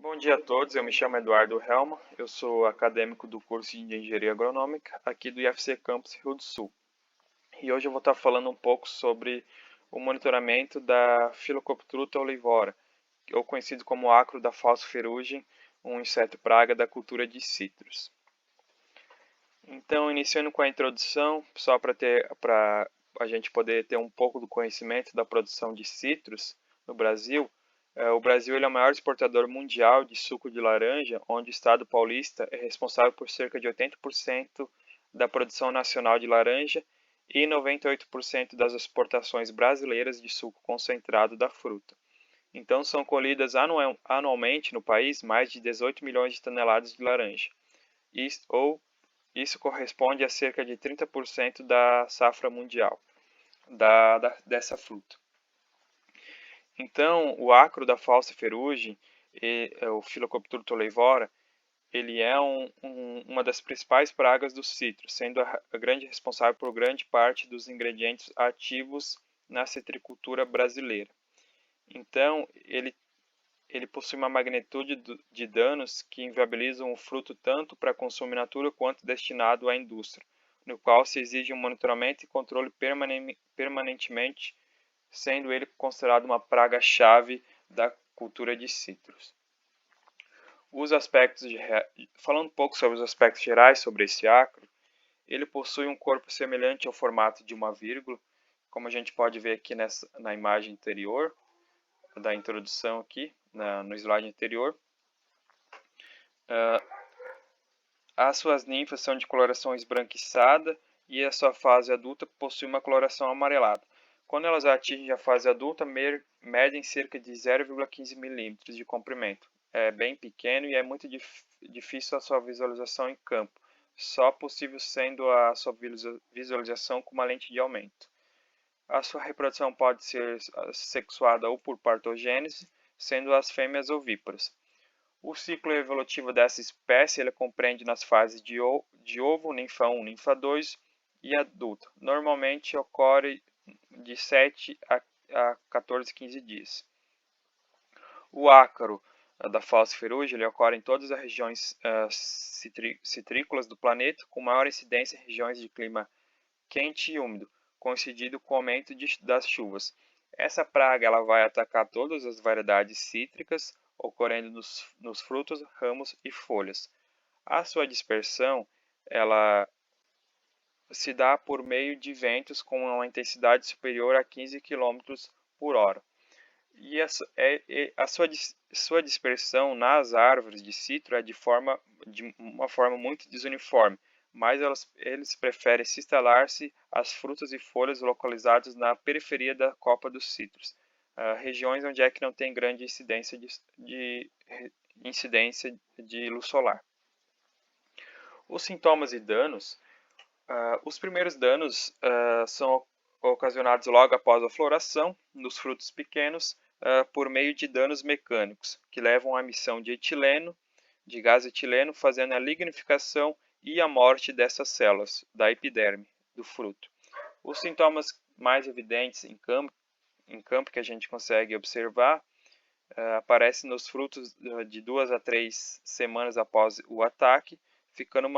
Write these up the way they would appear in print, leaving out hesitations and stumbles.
Bom dia a todos, eu me chamo Eduardo Helma, eu sou acadêmico do curso de Engenharia Agronômica aqui do IFC Campus Rio do Sul. E hoje eu vou estar falando um pouco sobre o monitoramento da Phyllocopteruta olivora, ou conhecido como acro da falsa ferrugem, um inseto praga da cultura de citros. Então, iniciando com a introdução, só para a gente poder ter um pouco do conhecimento da produção de citros no Brasil. O Brasil ele é o maior exportador mundial de suco de laranja, onde o estado paulista é responsável por cerca de 80% da produção nacional de laranja e 98% das exportações brasileiras de suco concentrado da fruta. Então, são colhidas anualmente no país mais de 18 milhões de toneladas de laranja, isso corresponde a cerca de 30% da safra mundial dessa fruta. Então, o acro da falsa ferrugem, o Phyllocopteruta olivora, ele é uma das principais pragas dos citros, sendo a grande responsável por grande parte dos ingredientes ativos na citricultura brasileira. Então, ele possui uma magnitude de danos que inviabilizam o fruto tanto para consumo in natura quanto destinado à indústria, no qual se exige um monitoramento e controle permanentemente, sendo ele considerado uma praga-chave da cultura de citros. Falando um pouco sobre os aspectos gerais sobre esse acro, ele possui um corpo semelhante ao formato de uma vírgula, como a gente pode ver aqui na imagem anterior, da introdução aqui, no slide anterior. As suas ninfas são de coloração esbranquiçada e a sua fase adulta possui uma coloração amarelada. Quando elas atingem a fase adulta, medem cerca de 0,15 mm de comprimento. É bem pequeno e é muito difícil a sua visualização em campo, só possível sendo a sua visualização com uma lente de aumento. A sua reprodução pode ser sexuada ou por partogênese, sendo as fêmeas ovíparas. O ciclo evolutivo dessa espécie ele compreende nas fases de ovo, ninfa 1, ninfa 2 e adulto. Normalmente ocorre de 7 a 14, 15 dias. O ácaro da falsa ferrugem ele ocorre em todas as regiões citrícolas do planeta, com maior incidência em regiões de clima quente e úmido, coincidindo com o aumento das chuvas. Essa praga ela vai atacar todas as variedades cítricas, ocorrendo nos frutos, ramos e folhas. A sua dispersão ela se dá por meio de ventos com uma intensidade superior a 15 km por hora. E a sua dispersão nas árvores de citro é de uma forma muito desuniforme, mas eles preferem se instalar-se as frutas e folhas localizadas na periferia da copa dos citros, regiões onde é que não tem grande incidência de luz solar. Os sintomas e danos, os primeiros danos são ocasionados logo após a floração, nos frutos pequenos, por meio de danos mecânicos, que levam à emissão de etileno, de gás etileno, fazendo a lignificação e a morte dessas células da epiderme do fruto. Os sintomas mais evidentes em campo que a gente consegue observar aparecem nos frutos de 2 a 3 semanas após o ataque, ficando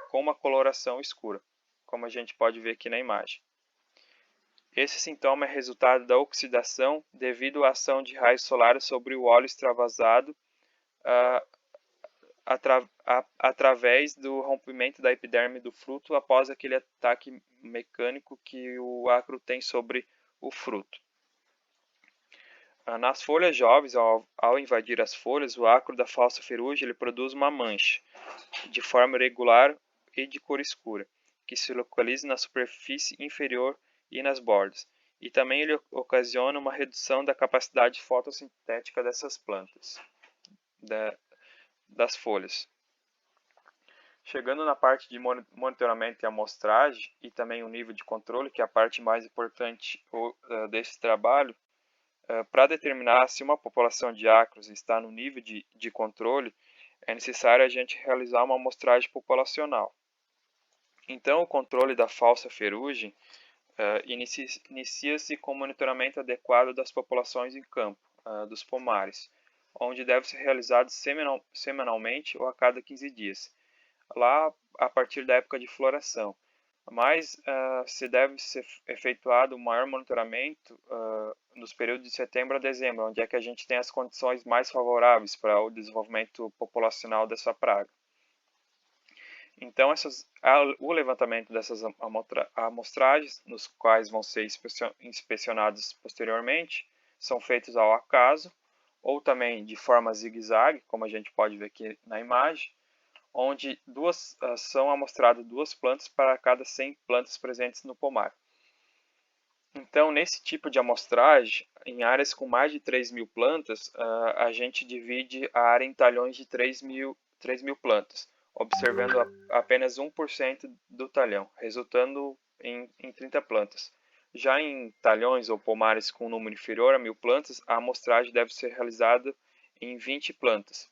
com uma coloração escura, como a gente pode ver aqui na imagem. Esse sintoma é resultado da oxidação devido à ação de raios solares sobre o óleo extravasado através do rompimento da epiderme do fruto após aquele ataque mecânico que o acro tem sobre o fruto. Nas folhas jovens, ao invadir as folhas, o acro da falsa ferrugem ele produz uma mancha de forma irregular e de cor escura, que se localiza na superfície inferior e nas bordas, e também ele ocasiona uma redução da capacidade fotossintética dessas plantas, das folhas. Chegando na parte de monitoramento e amostragem, e também o nível de controle, que é a parte mais importante desse trabalho, para determinar se uma população de acros está no nível de controle, é necessário a gente realizar uma amostragem populacional. Então, o controle da falsa ferrugem inicia-se com o monitoramento adequado das populações em campo, dos pomares. onde deve ser realizado semanalmente ou a cada 15 dias, lá a partir da época de floração. Mas se deve ser efetuado o maior monitoramento nos períodos de setembro a dezembro, onde é que a gente tem as condições mais favoráveis para o desenvolvimento populacional dessa praga. Então, o levantamento dessas amostragens, nos quais vão ser inspecionados posteriormente, são feitos ao acaso, ou também de forma zigue-zague, como a gente pode ver aqui na imagem, onde são amostradas 2 plantas para cada 100 plantas presentes no pomar. Então, nesse tipo de amostragem, em áreas com mais de 3.000 plantas, a gente divide a área em talhões de 3.000 plantas, observando apenas 1% do talhão, resultando em 30 plantas. Já em talhões ou pomares com um número inferior a 1.000 plantas, a amostragem deve ser realizada em 20 plantas.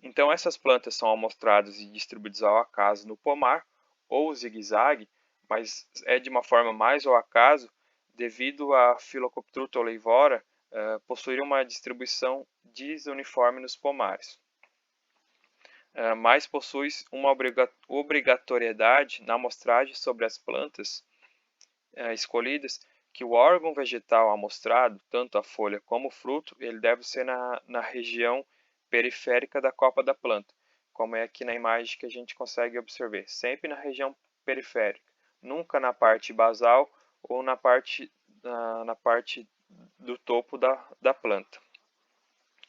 Então, essas plantas são amostradas e distribuídas ao acaso no pomar ou zigue-zague, mas é de uma forma mais ao acaso, devido a Phyllocoptruta oleivora possuir uma distribuição desuniforme nos pomares. Mas possui uma obrigatoriedade na amostragem sobre as plantas escolhidas, que o órgão vegetal amostrado, tanto a folha como o fruto, ele deve ser na região periférica da copa da planta, como é aqui na imagem que a gente consegue observar, sempre na região periférica, nunca na parte basal ou na parte do topo da planta.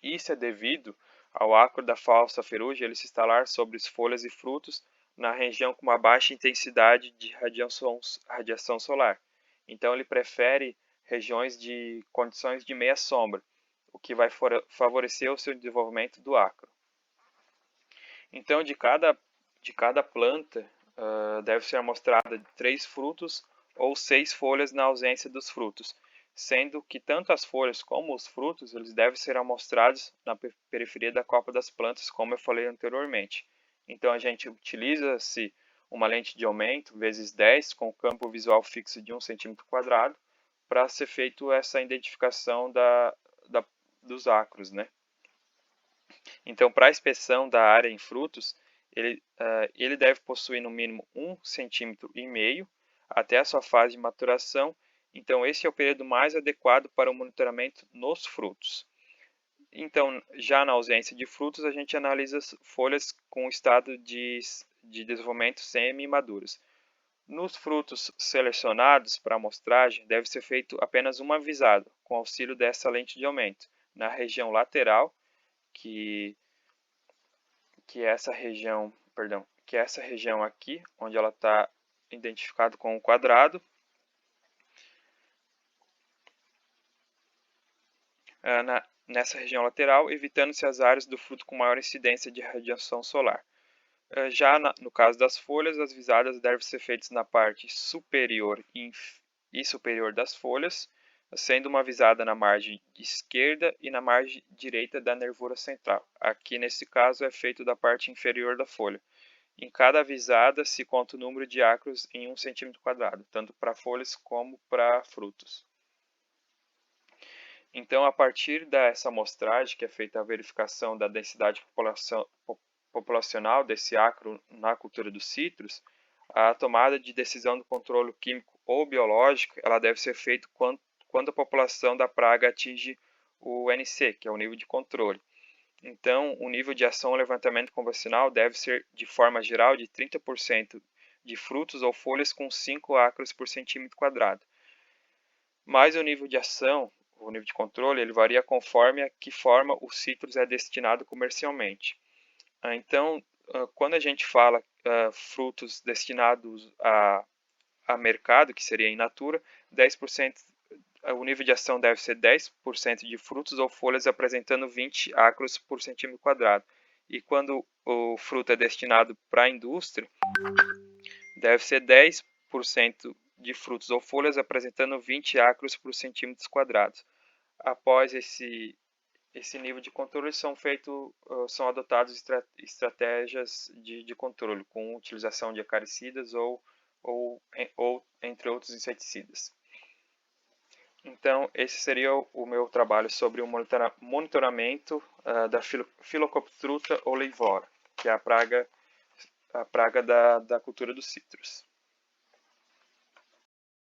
Isso é devido ao acro da falsa ferrugem ele se instalar sobre as folhas e frutos na região com uma baixa intensidade de radiação solar. Então ele prefere regiões de condições de meia sombra, o que vai favorecer o seu desenvolvimento do acro. Então de cada planta deve ser amostrada 3 frutos ou 6 folhas na ausência dos frutos, sendo que tanto as folhas como os frutos eles devem ser amostrados na periferia da copa das plantas, como eu falei anteriormente. Então a gente utiliza-se uma lente de aumento vezes 10 com campo visual fixo de 1 cm² para ser feito essa identificação dos acros, né? Então, para a inspeção da área em frutos, ele deve possuir no mínimo 1,5 cm até a sua fase de maturação. Então, esse é o período mais adequado para o monitoramento nos frutos. Então, já na ausência de frutos, a gente analisa as folhas com estado de desenvolvimento semi-maduras. Nos frutos selecionados para amostragem, deve ser feito apenas uma visada, com auxílio dessa lente de aumento, na região lateral, que é essa região aqui, onde ela está identificada com um quadrado. Nessa região lateral, evitando-se as áreas do fruto com maior incidência de radiação solar. Já no caso das folhas, as visadas devem ser feitas na parte superior e superior das folhas, sendo uma visada na margem esquerda e na margem direita da nervura central. Aqui, nesse caso, é feito da parte inferior da folha. Em cada visada se conta o número de acros em 1 cm², tanto para folhas como para frutos. Então, a partir dessa amostragem, que é feita a verificação da densidade populacional desse acro na cultura dos citros, a tomada de decisão do controle químico ou biológico ela deve ser feita quando a população da praga atinge o NC, que é o nível de controle. Então, o nível de ação ao levantamento convencional deve ser, de forma geral, de 30% de frutos ou folhas com 5 acros por centímetro². Mas o nível de ação, o nível de controle, ele varia conforme a que forma o citrus é destinado comercialmente. Então, quando a gente fala frutos destinados a mercado, que seria in natura, 10%, o nível de ação deve ser 10% de frutos ou folhas apresentando 20 acros por centímetro². E quando o fruto é destinado para a indústria, deve ser 10% de frutos ou folhas apresentando 20 acros por centímetros². Após esse nível de controle, são adotadas estratégias de controle, com utilização de acaricidas ou entre outros inseticidas. Então, esse seria o meu trabalho sobre o monitoramento da Phyllocoptruta oleivora, que é a praga da cultura dos citros.